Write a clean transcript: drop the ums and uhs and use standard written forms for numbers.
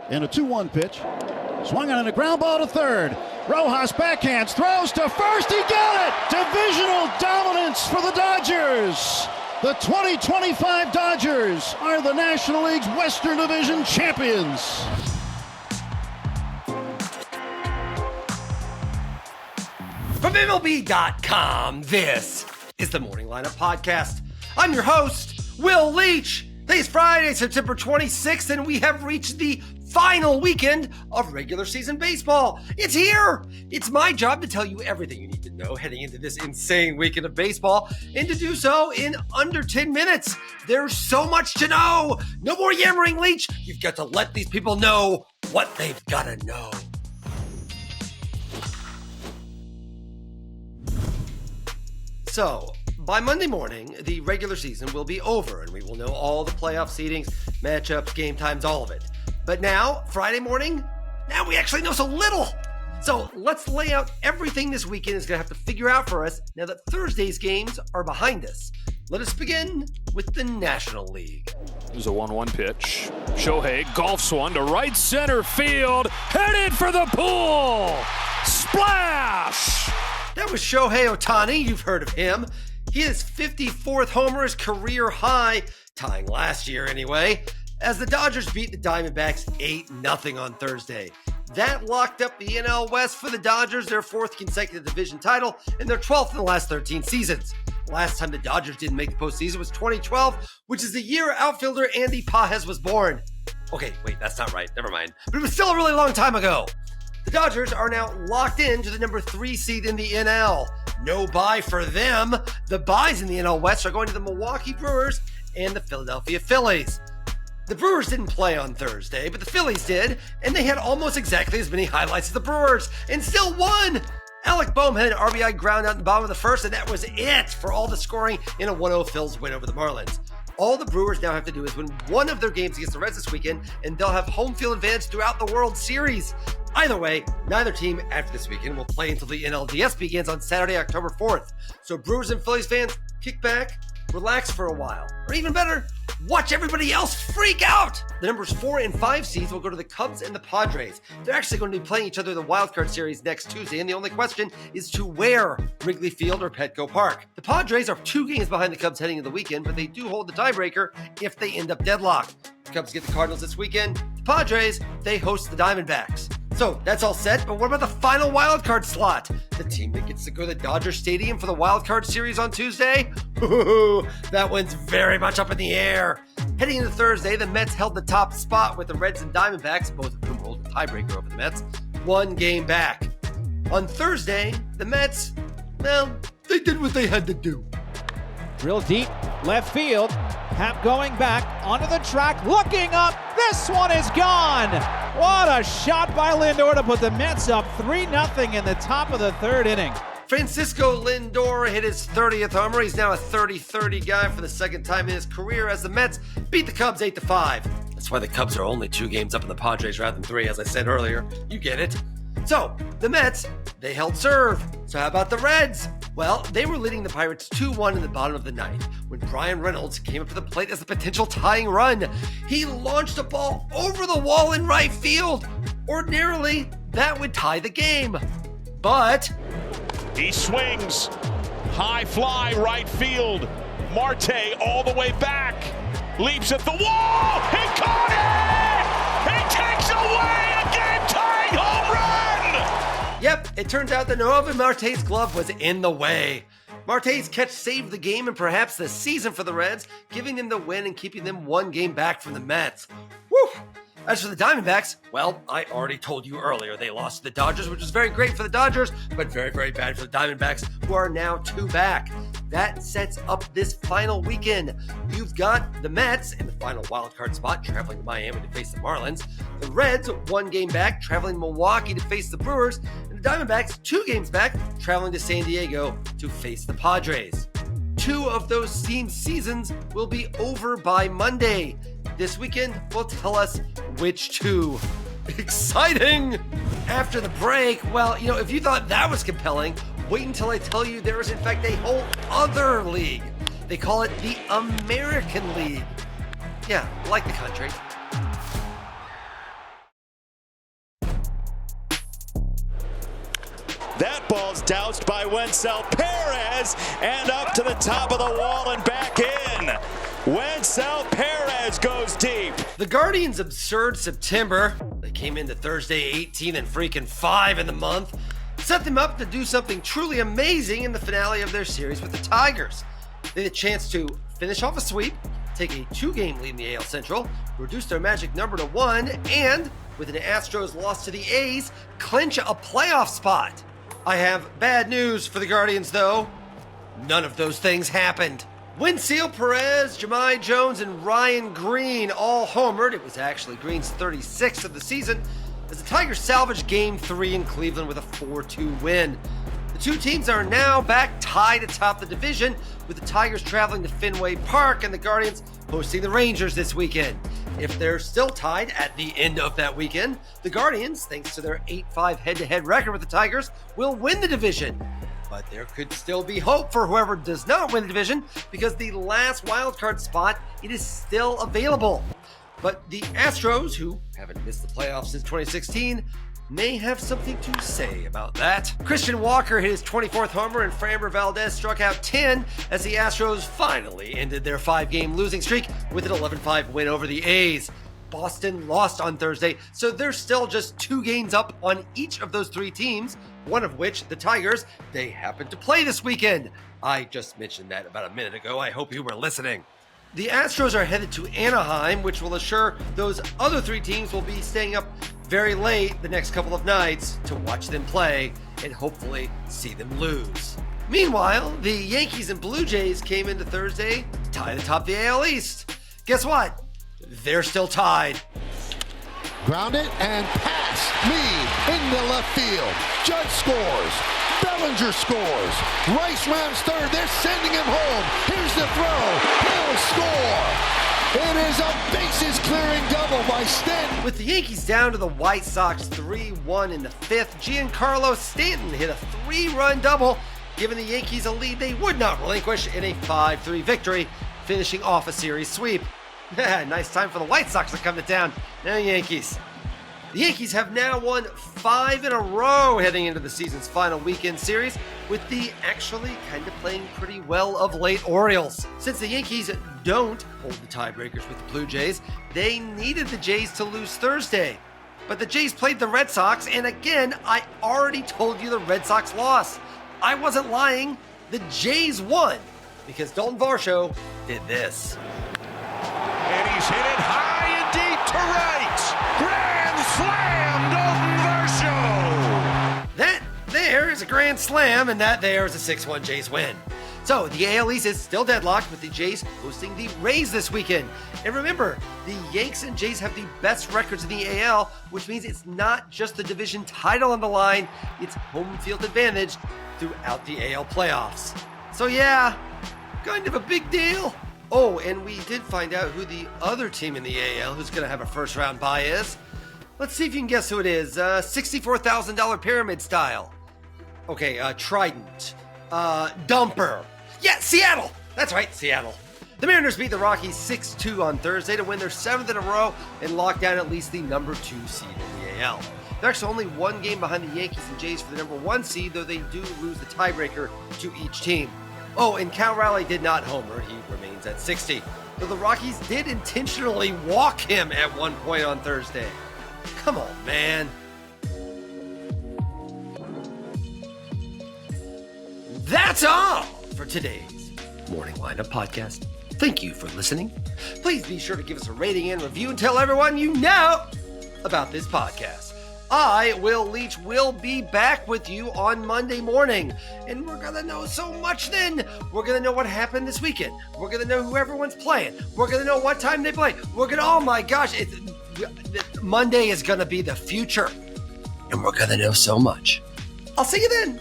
in a 2-1 pitch. Swung on a ground ball to third. Rojas backhands, throws to first. He got it! Divisional dominance for the Dodgers. The 2025 Dodgers are the National League's Western Division champions. From MLB.com, this is the Morning Lineup Podcast. I'm your host, Will Leach. Today's Friday, September 26th, and we have reached the final weekend of regular season baseball. It's here. It's my job to tell you everything you need to know heading into this insane weekend of baseball, and to do so in under 10 minutes. There's so much to know. No more yammering, Leach. You've got to let these people know what they've got to know. So, by Monday morning, the regular season will be over, and we will know all the playoff seedings, matchups, game times, all of it. But now, Friday morning, now we actually know so little. So let's lay out everything this weekend is going to have to figure out for us now that Thursday's games are behind us. Let us begin with the National League. Here's a 1-1 pitch. Shohei golfs one to right center field, headed for the pool. Splash! That was Shohei Ohtani. You've heard of him. He is 54th homer, his career high, tying last year anyway, as the Dodgers beat the Diamondbacks 8-0 on Thursday. That locked up the NL West for the Dodgers, their fourth consecutive division title, and their 12th in the last 13 seasons. Last time the Dodgers didn't make the postseason was 2012, which is the year outfielder Andy Pages was born. Okay, wait, that's not right. Never mind. But it was still a really long time ago. The Dodgers are now locked into the number 3 seed in the NL. No bye for them. The byes in the NL West are going to the Milwaukee Brewers and the Philadelphia Phillies. The Brewers didn't play on Thursday, but the Phillies did, and they had almost exactly as many highlights as the Brewers, and still won! Alec Boehm had an RBI ground out in the bottom of the first, and that was it for all the scoring in a 1-0 Phils win over the Marlins. All the Brewers now have to do is win one of their games against the Reds this weekend, and they'll have home field advantage throughout the World Series. Either way, neither team after this weekend will play until the NLDS begins on Saturday, October 4th. So Brewers and Phillies fans, kick back, relax for a while. Or even better, watch everybody else freak out! The numbers 4 and 5 seeds will go to the Cubs and the Padres. They're actually going to be playing each other in the wildcard series next Tuesday, and the only question is to where, Wrigley Field or Petco Park. The Padres are 2 games behind the Cubs heading into the weekend, but they do hold the tiebreaker if they end up deadlocked. The Cubs get the Cardinals this weekend. The Padres, they host the Diamondbacks. So that's all set, but what about the final wildcard slot? The team that gets to go to the Dodger Stadium for the wildcard series on Tuesday? Ooh, that one's very much up in the air. Heading into Thursday, the Mets held the top spot with the Reds and Diamondbacks, both of whom hold the tiebreaker over the Mets, 1 game back. On Thursday, the Mets, well, they did what they had to do. Drill deep, left field. Hap going back, onto the track, looking up. This one is gone. What a shot by Lindor to put the Mets up 3-0 in the top of the 3rd inning. Francisco Lindor hit his 30th homer. He's now a 30-30 guy for the second time in his career as the Mets beat the Cubs 8-5. That's why the Cubs are only 2 games up in the Padres rather than 3, as I said earlier. You get it. So, the Mets, they held serve. So how about the Reds? Well, they were leading the Pirates 2-1 in the bottom of the 9th when Brian Reynolds came up to the plate as a potential tying run. He launched a ball over the wall in right field. Ordinarily, that would tie the game. But He swings. High fly right field. Marte all the way back. Leaps at the wall. He caught it! He takes away a game-tying home run! Yep, it turns out that Noelvin Marte's glove was in the way. Marte's catch saved the game and perhaps the season for the Reds, giving them the win and keeping them 1 game back from the Mets. Woo! As for the Diamondbacks, well, I already told you earlier they lost to the Dodgers, which was very great for the Dodgers, but very, very bad for the Diamondbacks, who are now 2 back. That sets up this final weekend. You've got the Mets in the final wildcard spot, traveling to Miami to face the Marlins. The Reds, 1 game back, traveling to Milwaukee to face the Brewers. And the Diamondbacks, 2 games back, traveling to San Diego to face the Padres. 2 of those team seasons will be over by Monday. This weekend will tell us which 2. Exciting! After the break, well, if you thought that was compelling, wait until I tell you there is in fact a whole other league. They call it the American League. Yeah, like the country. That ball's doused by Wenzel Perez and up to the top of the wall and back in. Wenzel Perez goes deep. The Guardians' absurd September, they came into Thursday 18 and freaking 5 in the month, set them up to do something truly amazing in the finale of their series with the Tigers. They had a chance to finish off a sweep, take a 2-game lead in the AL Central, reduce their magic number to 1, and, with an Astros loss to the A's, clinch a playoff spot. I have bad news for the Guardians, though. None of those things happened. Wenzel Perez, Jahmai Jones, and Ryan Green all homered. It was actually Green's 36th of the season, as the Tigers salvaged Game 3 in Cleveland with a 4-2 win. The two teams are now back tied atop the division, with the Tigers traveling to Fenway Park and the Guardians hosting the Rangers this weekend. If they're still tied at the end of that weekend, the Guardians, thanks to their 8-5 head-to-head record with the Tigers, will win the division. But there could still be hope for whoever does not win the division, because the last wildcard spot, it is still available. But the Astros, who haven't missed the playoffs since 2016, may have something to say about that. Christian Walker hit his 24th homer and Framber Valdez struck out 10 as the Astros finally ended their 5-game losing streak with an 11-5 win over the A's. Boston lost on Thursday, so they're still just 2 games up on each of those 3 teams, one of which, the Tigers, they happen to play this weekend. I just mentioned that about a minute ago. I hope you were listening. The Astros are headed to Anaheim, which will assure those other 3 teams will be staying up very late the next couple of nights to watch them play and hopefully see them lose. Meanwhile, the Yankees and Blue Jays came into Thursday tied atop the AL East. Guess what? They're still tied. Grounded and pass. Lee into left field. Judge scores. Bellinger scores. Rice rounds third. They're sending him home. Here's the throw. He'll score. It is a bases-clearing double by Stanton. With the Yankees down to the White Sox 3-1 in the 5th, Giancarlo Stanton hit a 3-run double, giving the Yankees a lead they would not relinquish in a 5-3 victory, finishing off a series sweep. Nice time for the White Sox to come to town. Now Yankees. The Yankees have now won 5 in a row heading into the season's final weekend series, with the actually kind of playing pretty well of late Orioles. Since the Yankees don't hold the tiebreakers with the Blue Jays, they needed the Jays to lose Thursday. But the Jays played the Red Sox, and again, I already told you the Red Sox lost. I wasn't lying. The Jays won, because Dalton Varsho did this. And he's hit it high and deep to right. Grand slam, Dalton Varsho. That there is a grand slam, and that there is a 6-1 Jays win. So the AL East is still deadlocked, with the Jays hosting the Rays this weekend. And remember, the Yanks and Jays have the best records in the AL, which means it's not just the division title on the line, it's home field advantage throughout the AL playoffs. So yeah, kind of a big deal. Oh, and we did find out who the other team in the AL who's going to have a first-round bye is. Let's see if you can guess who it is. $64,000 pyramid style. Okay, Trident. Dumper. Yeah, Seattle. That's right, Seattle. The Mariners beat the Rockies 6-2 on Thursday to win their 7th in a row and lock down at least the number 2 seed in the AL. They're actually only 1 game behind the Yankees and Jays for the number 1 seed, though they do lose the tiebreaker to each team. Oh, and Cal Raleigh did not homer. He remains at 60. Though the Rockies did intentionally walk him at one point on Thursday. Come on, man. That's all for today's Morning Lineup Podcast. Thank you for listening. Please be sure to give us a rating and review and tell everyone you know about this podcast. I, Will Leach, will be back with you on Monday morning, and we're going to know so much then. We're going to know what happened this weekend. We're going to know who everyone's playing. We're going to know what time they play. We're going to, oh my gosh, Monday is going to be the future, and we're going to know so much. I'll see you then.